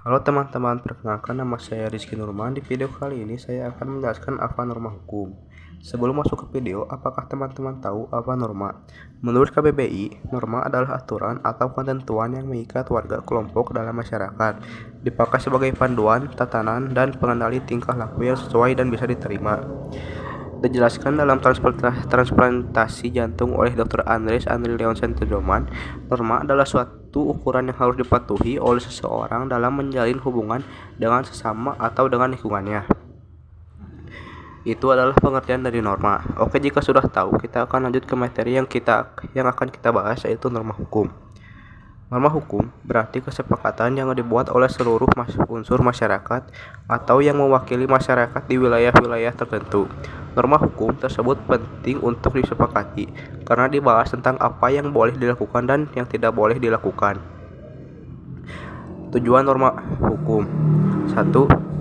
Halo teman-teman, perkenalkan nama saya Rizky Nurman. Di video kali ini saya akan menjelaskan apa norma hukum. Sebelum masuk ke video, apakah teman-teman tahu apa norma? Menurut KBBI, norma adalah aturan atau ketentuan yang mengikat warga kelompok dalam masyarakat. Dipakai sebagai panduan, tatanan, dan pengendali tingkah laku yang sesuai dan bisa diterima. Dijelaskan dalam transplantasi jantung oleh Dr. Andres Andri Leonsen Tedoman, norma adalah suatu ukuran yang harus dipatuhi oleh seseorang dalam menjalin hubungan dengan sesama atau dengan lingkungannya. Itu adalah pengertian dari norma. Oke, jika sudah tahu, kita akan lanjut ke materi yang akan kita bahas, yaitu norma hukum. Norma hukum berarti kesepakatan yang dibuat oleh seluruh unsur masyarakat atau yang mewakili masyarakat di wilayah-wilayah tertentu. Norma hukum tersebut penting untuk disepakati karena dibahas tentang apa yang boleh dilakukan dan yang tidak boleh dilakukan. Tujuan norma hukum: 1.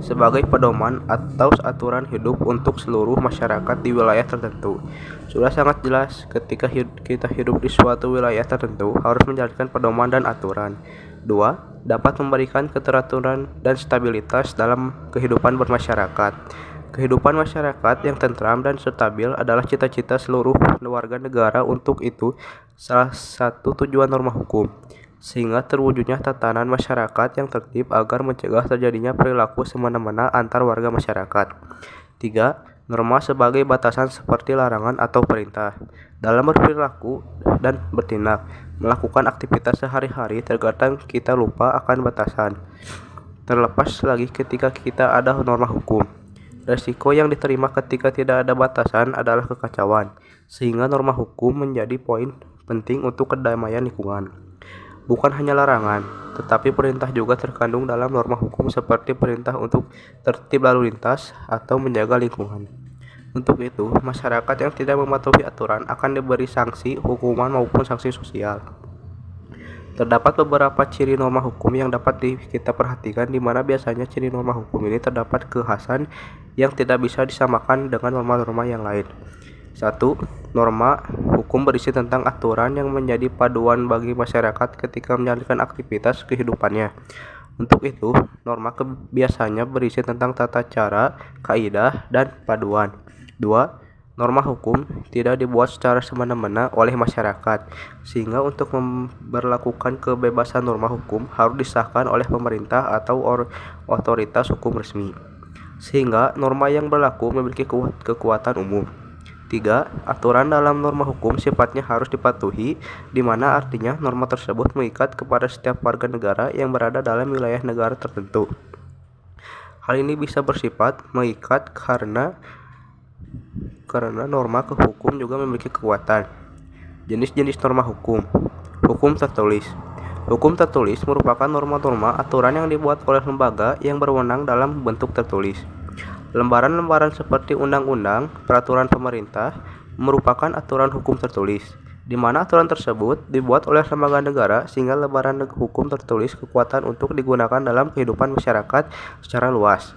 Sebagai pedoman atau aturan hidup untuk seluruh masyarakat di wilayah tertentu. Sudah sangat jelas ketika kita hidup di suatu wilayah tertentu harus menjalankan pedoman dan aturan. 2. Dapat memberikan keteraturan dan stabilitas dalam kehidupan bermasyarakat. Kehidupan masyarakat yang tentram dan stabil adalah cita-cita seluruh warga negara. Untuk itu, salah satu tujuan norma hukum, sehingga terwujudnya tatanan masyarakat yang tertib agar mencegah terjadinya perilaku semena-mena antar warga masyarakat. 3. Norma sebagai batasan seperti larangan atau perintah dalam berperilaku dan bertindak. Melakukan aktivitas sehari-hari terkadang kita lupa akan batasan. Terlepas lagi ketika kita ada norma hukum. Resiko yang diterima ketika tidak ada batasan adalah kekacauan, sehingga norma hukum menjadi poin penting untuk kedamaian lingkungan. Bukan hanya larangan, tetapi perintah juga terkandung dalam norma hukum seperti perintah untuk tertib lalu lintas atau menjaga lingkungan. Untuk itu, masyarakat yang tidak mematuhi aturan akan diberi sanksi, hukuman maupun sanksi sosial. Terdapat beberapa ciri norma hukum yang dapat kita perhatikan, di mana biasanya ciri norma hukum ini terdapat kekhasan yang tidak bisa disamakan dengan norma-norma yang lain. 1. Norma hukum berisi tentang aturan yang menjadi paduan bagi masyarakat ketika menjalankan aktivitas kehidupannya. Untuk itu, norma biasanya berisi tentang tata cara, kaidah, dan paduan. 2. Norma hukum tidak dibuat secara semena-mena oleh masyarakat, sehingga untuk memberlakukan kebebasan norma hukum harus disahkan oleh pemerintah atau otoritas hukum resmi, sehingga norma yang berlaku memiliki kekuatan umum. 3. Aturan dalam norma hukum sifatnya harus dipatuhi, di mana artinya norma tersebut mengikat kepada setiap warga negara yang berada dalam wilayah negara tertentu. Hal ini bisa bersifat mengikat karena norma hukum juga memiliki kekuatan. Jenis-jenis norma hukum. Hukum tertulis. Hukum tertulis merupakan norma-norma aturan yang dibuat oleh lembaga yang berwenang dalam bentuk tertulis. Lembaran-lembaran seperti undang-undang, peraturan pemerintah merupakan aturan hukum tertulis, di mana aturan tersebut dibuat oleh lembaga negara sehingga lembaran hukum tertulis kekuatan untuk digunakan dalam kehidupan masyarakat secara luas.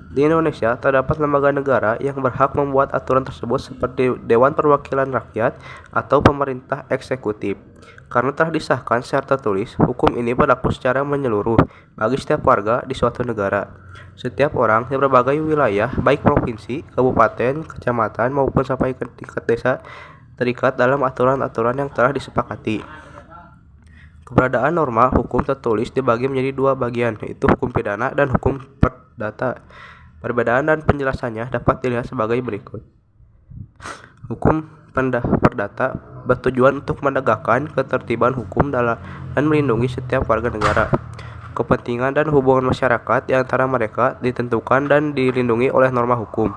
Di Indonesia, terdapat lembaga negara yang berhak membuat aturan tersebut seperti Dewan Perwakilan Rakyat atau pemerintah eksekutif. Karena telah disahkan secara tertulis, hukum ini berlaku secara menyeluruh bagi setiap warga di suatu negara. Setiap orang di berbagai wilayah, baik provinsi, kabupaten, kecamatan, maupun sampai ke tingkat desa, terikat dalam aturan-aturan yang telah disepakati. Keberadaan norma hukum tertulis dibagi menjadi dua bagian, yaitu hukum pidana dan hukum perdata. Perbedaan dan penjelasannya dapat dilihat sebagai berikut. Hukum perdata bertujuan untuk menegakkan ketertiban hukum dan melindungi setiap warga negara. Kepentingan dan hubungan masyarakat di antara mereka ditentukan dan dilindungi oleh norma hukum.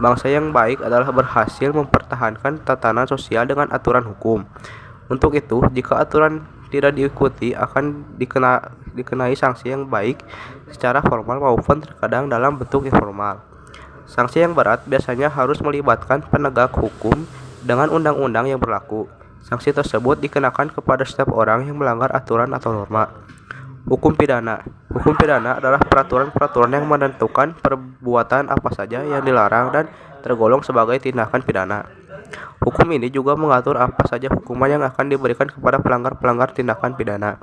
Bangsa yang baik adalah berhasil mempertahankan tatanan sosial dengan aturan hukum. Untuk itu, jika aturan tidak diikuti akan dikenai sanksi yang baik secara formal maupun terkadang dalam bentuk informal. Sanksi yang berat biasanya harus melibatkan penegak hukum dengan undang-undang yang berlaku. Sanksi tersebut dikenakan kepada setiap orang yang melanggar aturan atau norma. Hukum pidana. Hukum pidana adalah peraturan-peraturan yang menentukan perbuatan apa saja yang dilarang dan tergolong sebagai tindakan pidana. Hukum ini juga mengatur apa saja hukuman yang akan diberikan kepada pelanggar-pelanggar tindakan pidana.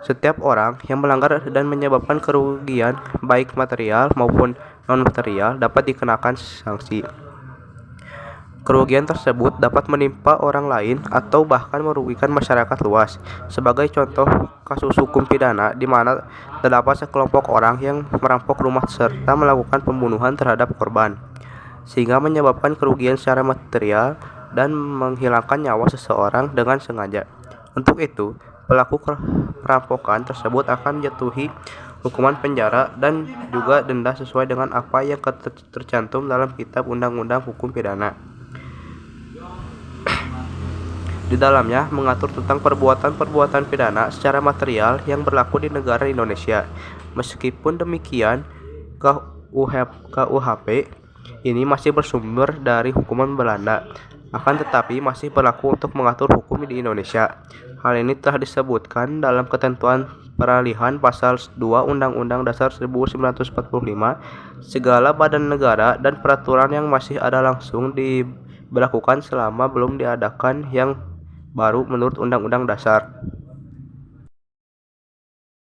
Setiap orang yang melanggar dan menyebabkan kerugian baik material maupun non-material dapat dikenakan sanksi. Kerugian tersebut dapat menimpa orang lain atau bahkan merugikan masyarakat luas. Sebagai contoh kasus hukum pidana di mana terdapat sekelompok orang yang merampok rumah serta melakukan pembunuhan terhadap korban, sehingga menyebabkan kerugian secara material dan menghilangkan nyawa seseorang dengan sengaja. Untuk itu, pelaku perampokan tersebut akan dijatuhi hukuman penjara dan juga denda sesuai dengan apa yang tercantum dalam Kitab Undang-Undang Hukum Pidana. Di dalamnya mengatur tentang perbuatan-perbuatan pidana secara material yang berlaku di negara Indonesia. Meskipun demikian, KUHP ini masih bersumber dari hukuman Belanda, akan tetapi masih berlaku untuk mengatur hukum di Indonesia. Hal ini telah disebutkan dalam ketentuan peralihan pasal 2 Undang-Undang Dasar 1945. Segala badan negara dan peraturan yang masih ada langsung diberlakukan selama belum diadakan yang baru menurut Undang-Undang Dasar.